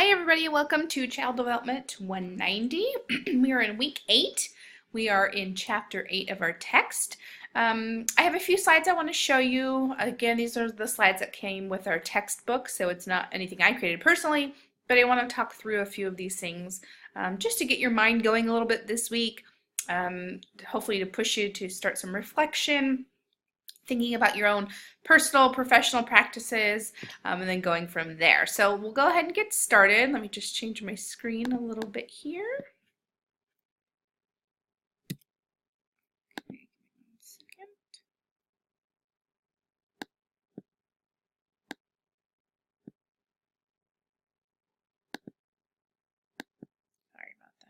Hi everybody, welcome to Child Development 190. We are in week 8. We are in chapter 8 of our text. I have a few slides I want to show you. Again, these are the slides that came with our textbook, so it's not anything I created personally, but I want to talk through a few of these things just to get your mind going a little bit this week, hopefully to push you to start some reflection, thinking about your own personal, professional practices, and then going from there. So we'll go ahead and get started. Let me just change my screen a little bit here. Okay, 1 second. Sorry about that.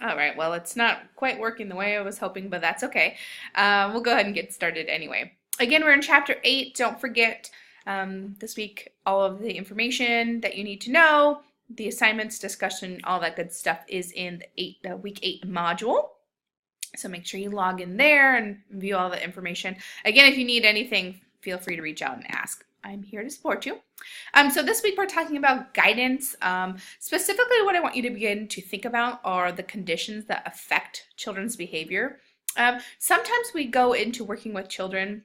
All right, well, it's not quite working the way I was hoping, but that's okay. We'll go ahead and get started anyway. Again, we're in chapter 8. Don't forget this week all of the information that you need to know, the assignments, discussion, all that good stuff is in the week 8 module. So make sure you log in there and view all the information. Again, if you need anything, feel free to reach out and ask. I'm here to support you. So this week we're talking about guidance. Specifically, what I want you to begin to think about are the conditions that affect children's behavior. Sometimes we go into working with children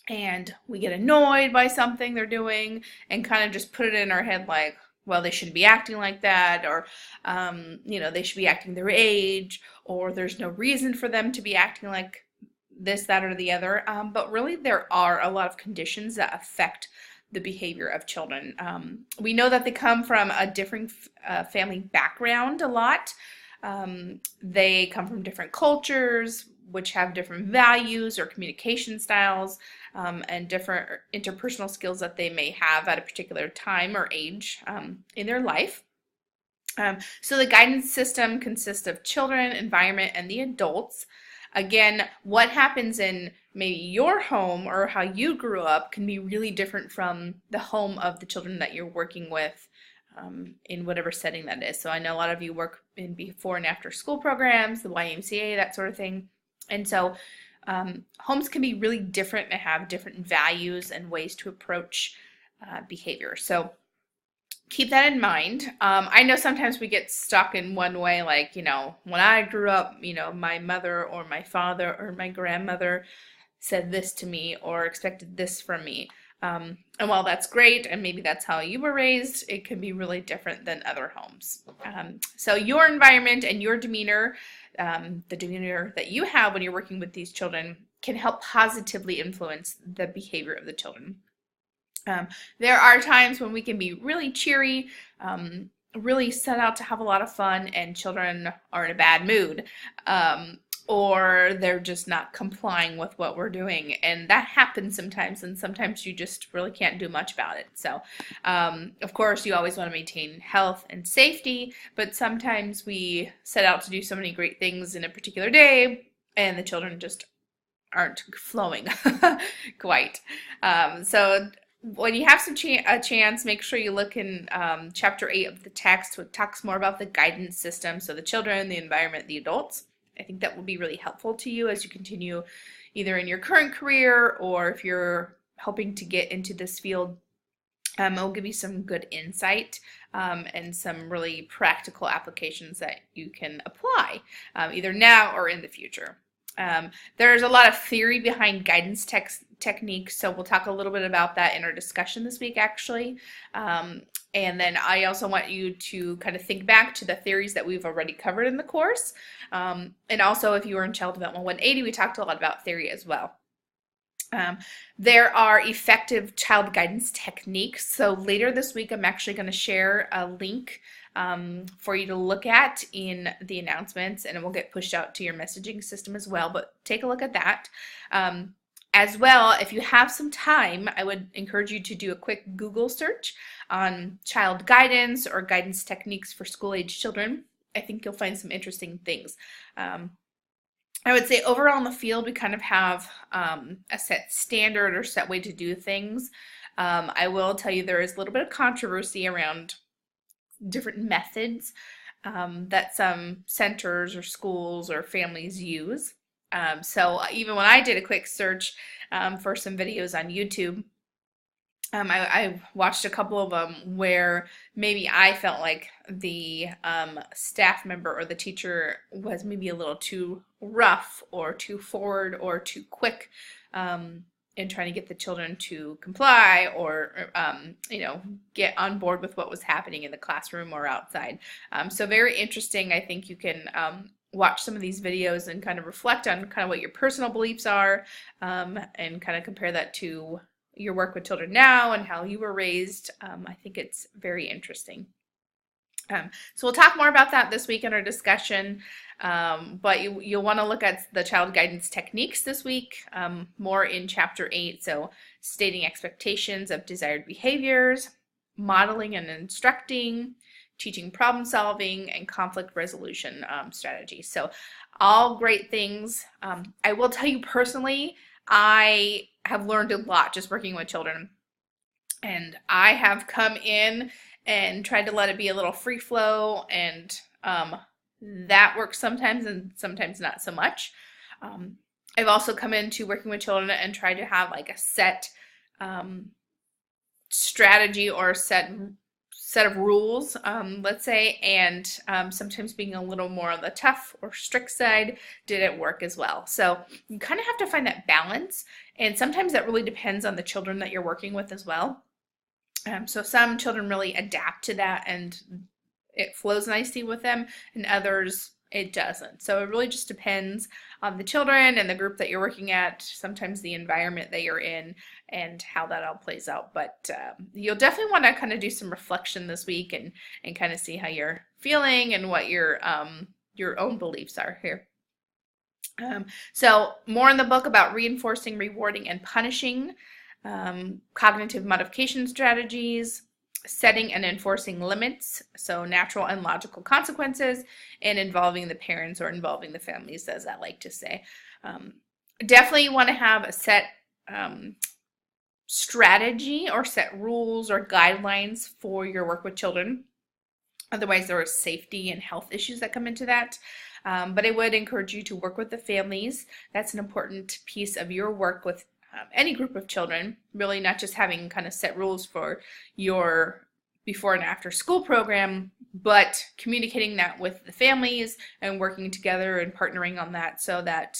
and we get annoyed by something they're doing and kind of just put it in our head like, well, they shouldn't be acting like that, or, they should be acting their age, or there's no reason for them to be acting like this, that, or the other. But really, there are a lot of conditions that affect the behavior of children. We know that they come from a different family background a lot. They come from different cultures, which have different values or communication styles, and different interpersonal skills that they may have at a particular time or age in their life. So the guidance system consists of children, environment, and the adults. Again, what happens in maybe your home or how you grew up can be really different from the home of the children that you're working with in whatever setting that is. So I know a lot of you work in before and after school programs, the YMCA, that sort of thing. And so homes can be really different and have different values and ways to approach behavior. So keep that in mind. I know sometimes we get stuck in one way, like, when I grew up, my mother or my father or my grandmother said this to me or expected this from me. And while that's great, and maybe that's how you were raised, it can be really different than other homes. So your environment and your demeanor, the demeanor that you have when you're working with these children, can help positively influence the behavior of the children. There are times when we can be really cheery, really set out to have a lot of fun, and children are in a bad mood, or they're just not complying with what we're doing, and that happens sometimes, and sometimes you just really can't do much about it. So, of course, you always want to maintain health and safety, but sometimes we set out to do so many great things in a particular day, and the children just aren't flowing quite. So when you have a chance, make sure you look in chapter 8 of the text, which talks more about the guidance system, so the children, the environment, the adults. I think that will be really helpful to you as you continue either in your current career or if you're hoping to get into this field. It will give you some good insight and some really practical applications that you can apply either now or in the future. There's a lot of theory behind guidance techniques, so we'll talk a little bit about that in our discussion this week, actually. And then I also want you to kind of think back to the theories that we've already covered in the course. And also, if you were in Child Development 180, we talked a lot about theory as well. There are effective child guidance techniques. So later this week, I'm actually going to share a link for you to look at in the announcements, and it will get pushed out to your messaging system as well, but take a look at that. As well, if you have some time, I would encourage you to do a quick Google search on child guidance or guidance techniques for school-age children. I think you'll find some interesting things. I would say overall in the field, we kind of have a set standard or set way to do things. I will tell you there is a little bit of controversy around different methods that some centers or schools or families use. So even when I did a quick search for some videos on YouTube, I watched a couple of them where maybe I felt like the staff member or the teacher was maybe a little too rough or too forward or too quick in trying to get the children to comply or get on board with what was happening in the classroom or outside. So very interesting. I think you can watch some of these videos and kind of reflect on kind of what your personal beliefs are and kind of compare that to your work with children now and how you were raised. I think it's very interesting. So we'll talk more about that this week in our discussion, but you'll want to look at the child guidance techniques this week, more in Chapter 8, so stating expectations of desired behaviors, modeling and instructing, teaching problem solving, and conflict resolution strategies. So all great things. I will tell you personally, I have learned a lot just working with children, and I have come in and tried to let it be a little free flow, and that works sometimes and sometimes not so much. I've also come into working with children and tried to have like a set strategy or set of rules, let's say, and sometimes being a little more on the tough or strict side didn't work as well. So you kind of have to find that balance, and sometimes that really depends on the children that you're working with as well. So some children really adapt to that and it flows nicely with them, and others it doesn't. So it really just depends on the children and the group that you're working at, sometimes the environment that you're in, and how that all plays out. But you'll definitely want to kind of do some reflection this week and kind of see how you're feeling and what your own beliefs are here. So more in the book about reinforcing, rewarding, and punishing, cognitive modification strategies, setting and enforcing limits, so natural and logical consequences, and involving the parents or involving the families, as I like to say. Definitely want to have a set strategy or set rules or guidelines for your work with children. Otherwise, there are safety and health issues that come into that. But I would encourage you to work with the families. That's an important piece of your work with any group of children, really not just having kind of set rules for your before and after school program, but communicating that with the families and working together and partnering on that so that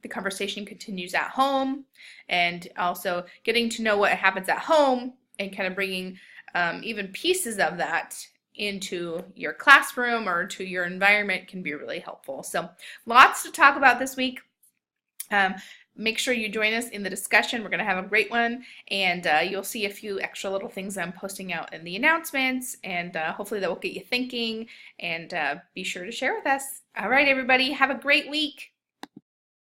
the conversation continues at home, and also getting to know what happens at home and kind of bringing even pieces of that into your classroom or to your environment can be really helpful. So lots to talk about this week. Make sure you join us in the discussion. We're going to have a great one, and you'll see a few extra little things I'm posting out in the announcements, and hopefully that will get you thinking, and be sure to share with us. All right, everybody, have a great week.